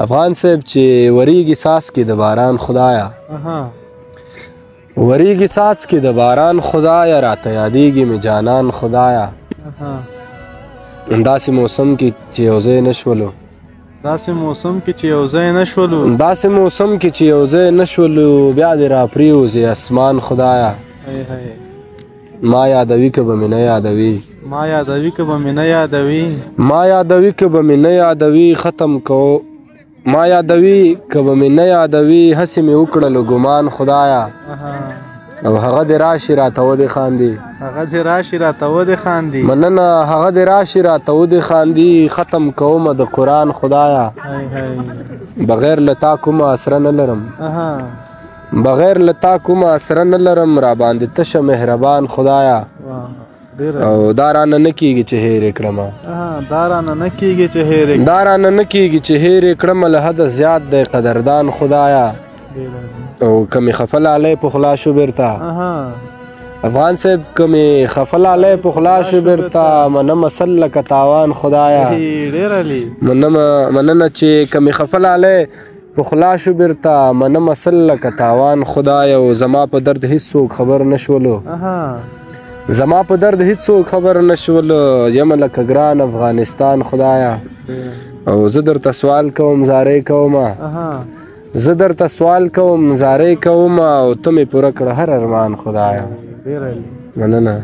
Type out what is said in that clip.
افغان صاحب چې وریږي څاڅکي د باران خدایا وریږي څاڅکي د باران خدایا راته یادېږي مې جانان خدایا داسې موسم کې چې یو ځای نه شولو داسې موسم کې چې یو ځای نه شولو داسې موسم کې چې یو ځای نه شولو بیا دې راپرېوځي اسمان خدایا ما یادوي که به مې نه یادوي ما یادوي که به مې نه یادوي ما یادوي که به مې نه یادوي ختم کو ما یادوي که به مې نه یادوي هسې مې وکړلو ګمان خدایا او هغه دې راشي راته ودې خاندي هغه دې راشي راته ودې خاندي مننه هغه دې راشي راته ودې خاندي ختم کومه د قرآن خدایا بغیر له تا کومه اسره نه لرم بغیر له تا کومه اسره نه لرم را باندې تشه مهربان خدایا او دا رانه نه کېږي چې هېرې کړمه دا رانه نه کېږي چې هېرې دا رانه نه کېږي چې هېرې کړمه له حده زیات دی قدردان خدایا او که مې خفه لالی پخلا شو بېرته افغان صاحب که مې خفه لالی پخلا شو بېرته منمه سل لکه تاوان خدایا مننه چې که مې خفه لالی پخلا شو بېرته منمه سل لکه تاوان خدایا او زما په درد هېڅوک خبر نه شولو زما په درد هېڅوک خبر نه شولو یمه لکه ګران افغانستان خدایا او زه درته سوال کوم زارۍ کومه زه درته سوال کوم زارۍ کومه او ته مې پوره کړه هر ارمان خدایا مننه